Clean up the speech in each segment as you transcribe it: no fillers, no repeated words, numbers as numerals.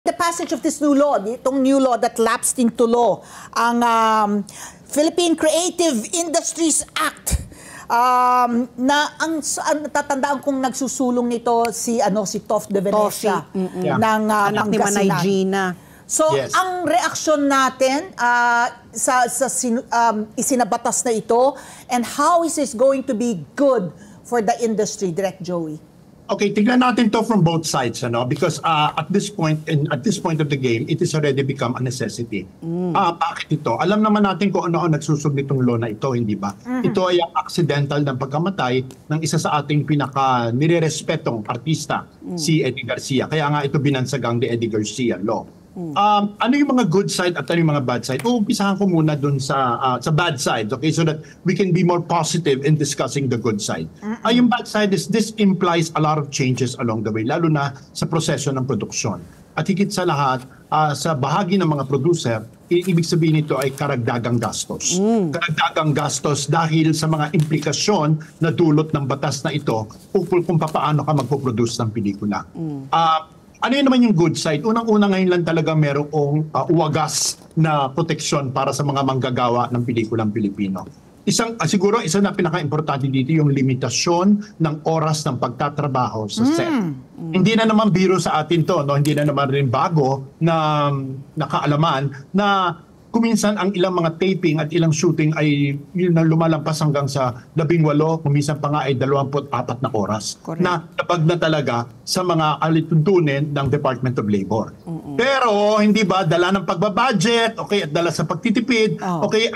The passage of this new law, itong new law that lapsed into law, ang Philippine Creative Industries Act, na ang natatandaan kong nagsusulong nito si Toff de Venecia ng anak ni Manay Gina. So, yes. Ang reaksyon natin sa isinabatas na ito, and how is this going to be good for the industry, Direct Joey? Okay, tignan natin to from both sides, because at this point of the game, it has already become a necessity. Bakit ito? Alam naman natin kung ano ang nagsusog nitong law na ito, hindi ba? Ito ay ang accidental ng pagkamatay ng isa sa ating pinaka nirerespetong artista, si Eddie Garcia. Kaya nga ito binansagang the Eddie Garcia Law. Ano yung mga good side at ano yung mga bad side? Uumpisahan ko muna dun sa bad side, okay? So that we can be more positive in discussing the good side. Yung bad side is this implies a lot of changes along the way, lalo na sa proseso ng produksyon. At higit sa lahat, sa bahagi ng mga producer, ibig sabihin nito ay karagdagang gastos. Karagdagang gastos dahil sa mga implikasyon na dulot ng batas na ito ukol kung paano ka magpo-produce ng pelikula. Ano yun naman yung good side? Unang-una ngayon lang talaga merong wagas na proteksyon para sa mga manggagawa ng pelikulang Pilipino. Siguro isa na pinaka-importante dito yung limitasyon ng oras ng pagtatrabaho sa set. Hindi na naman biro sa atin to, no? Hindi na naman rin bago na nakaalaman na kuminsan ang ilang mga taping at ilang shooting ay lumalampas hanggang sa 18, kuminsan pa nga ay 24 na oras. Correct. Na labag na talaga sa mga alituntunin ng Department of Labor. Pero hindi ba dala ng pagbabudget, okay, at dala sa pagtitipid, okay,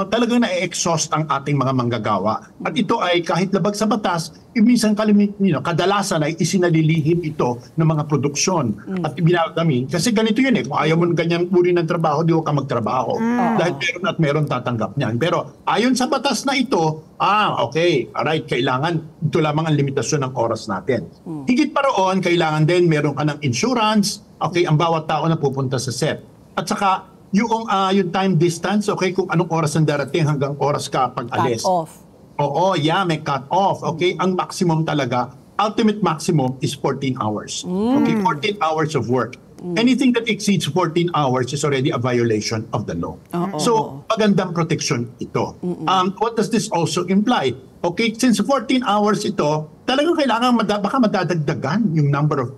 talagang na-exhaust ang ating mga manggagawa. At ito ay kahit labag sa batas, minsan kadalasan ay isinalilihim ito ng mga produksyon at ibinagamin. Kasi ganito yun kung ayaw mo ganyan uri ng trabaho, di ka magtrabaho. Dahil meron at meron tatanggap niyan. Pero ayon sa batas na ito, okay, alright, kailangan ito lamang ang limitasyon ng oras natin. Higit pa roon, kailangan din meron ka ng insurance, okay, ang bawat tao na pupunta sa set. At saka yung time distance, okay, kung anong oras ang darating hanggang oras ka pag-alis. Cut off. Oo, may cut off. Okay, ang maximum talaga, ultimate maximum is 14 hours. Okay, 14 hours of work. Anything that exceeds 14 hours is already a violation of the law. So, magandang protection ito. What does this also imply? Okay, since 14 hours ito, talagang kailangan baka madadagdagan yung number of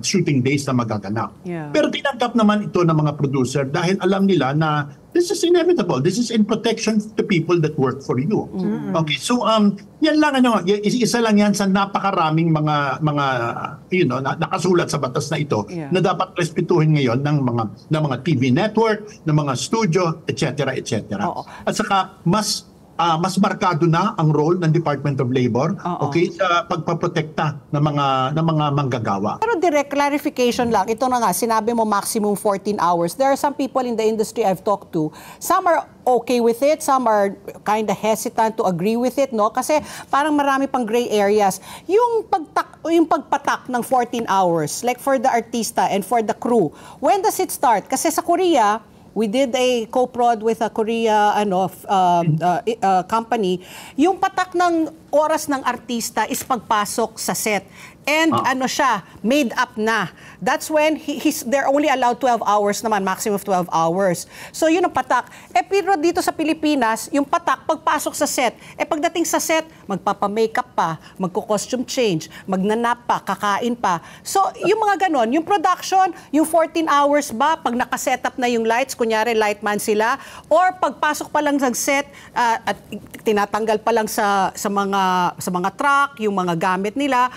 shooting days na magaganap. Pero tinanggap naman ito ng mga producer dahil alam nila na this is inevitable. This is in protection to the people that work for you. Okay, so yan lang isa lang yan sa napakaraming mga nakasulat sa batas na ito na dapat respetuhin ngayon ng mga TV network, ng mga studio, etc. At saka mas markado na ang role ng Department of Labor okay sa pagpaprotekta ng mga manggagawa. Pero direct clarification lang, ito na nga, sinabi mo maximum 14 hours. There are some people in the industry I've talked to, some are okay with it, some are kind of hesitant to agree with it, no? Kasi parang marami pang gray areas. Yung pagpatak ng 14 hours, like for the artista and for the crew, when does it start? Kasi sa Korea, we did a co-prod with a Korea company. Yung patak ng oras ng artista is pagpasok sa set. And made up na. That's when they're only allowed 12 hours naman, maximum of 12 hours. So yun ang patak. Pero dito sa Pilipinas, yung patak, pagpasok sa set. Pagdating sa set, magpapamakeup pa, magko-costume change, magnanap pa, kakain pa. So yung mga ganon, yung production, yung 14 hours ba, pag nakaset up na yung lights, kunyari lightman sila, or pagpasok pa lang ng set, at tinatanggal pa lang sa mga truck, yung mga gamit nila,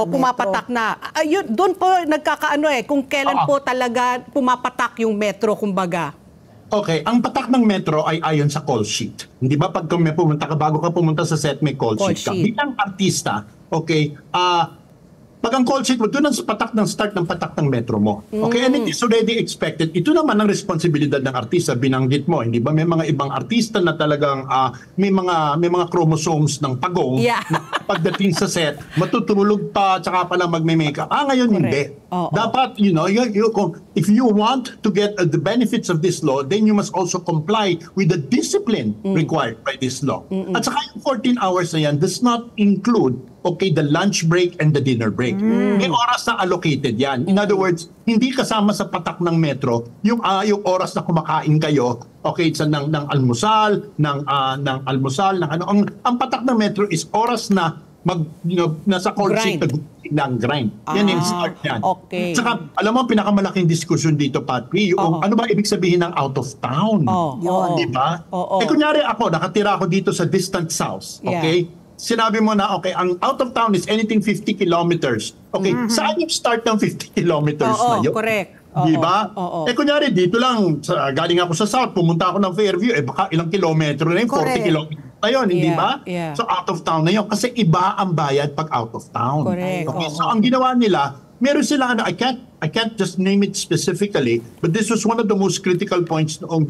pumapatak na. Doon po nagkakaano kung kailan po talaga pumapatak yung metro, kumbaga. Okay, ang patak ng metro ay ayon sa call sheet. Hindi ba pag pumunta ka, bago ka pumunta sa set, may call sheet ka. Bilang artista, okay, pag ang call sheet mo, doon ang patak ng start ng patak ng metro mo. Okay, and it is already expected. Ito naman ang responsibilidad ng artista, binanggit mo. Hindi ba may mga ibang artista na talagang may mga chromosomes ng pagong na pagdating sa set, matutulog pa, tsaka pala magme-makeup. Ngayon hindi. Dapat, if you want to get the benefits of this law, then you must also comply with the discipline required by this law. At saka yung 14 hours na yan does not include okay, the lunch break and the dinner break. May oras na allocated yan. In other words, hindi kasama sa patak ng metro yung oras na kumakain kayo, okay, ng almusal, ng almusal, ng ano. Ang patak ng metro is oras na nasa call sheet ng grind. Yan yung start yan. Okay. Saka, alam mo, pinakamalaking diskusyon dito, Patri, yung ano ba ibig sabihin ng out of town? Di ba? Kunyari ako, nakatira ako dito sa distant south. Okay? Sinabi mo na, okay, ang out of town is anything 50 kilometers. Okay, saan yung start ng 50 kilometers na yun? Correct. Di ba? Kunyari, dito lang, galing ako sa south, pumunta ako ng Fairview, baka ilang kilometro na yun, 40 kilometers na yun, hindi ba? So out of town na yun. Kasi iba ang bayad pag out of town. Correct. Okay, so ang ginawa nila, meron sila, I can't just name it specifically, but this was one of the most critical points noong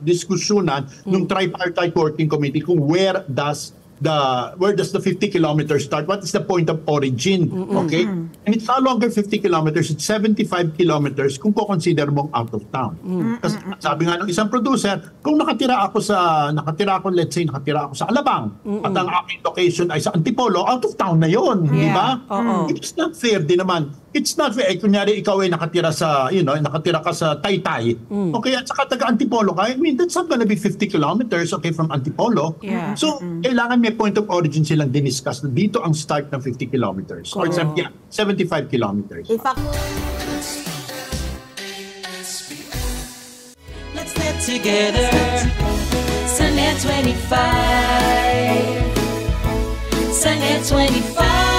diskusyonan ng tripartite working committee kung where does the 50 kilometers start? What is the point of origin? Okay? And it's no longer 50 kilometers, it's 75 kilometers kung ko-consider mong out of town. Kasi sabi nga ng isang producer, kung nakatira ako, let's say, nakatira ako sa Alabang, at ang aking location ay sa Antipolo, out of town na yon, di ba? It's not fair din naman. It's not fair. Kunyari, ikaw ay nakatira ka sa Taytay. Okay, at saka taga-Antipolo ka. I mean, that's not gonna be 50 kilometers, okay, from Antipolo. So, kailangan may point of origin silang diniscuss na dito ang start ng 50 kilometers. Or 75 kilometers. In fact, let's get together. Sunday 25. Sunday 25.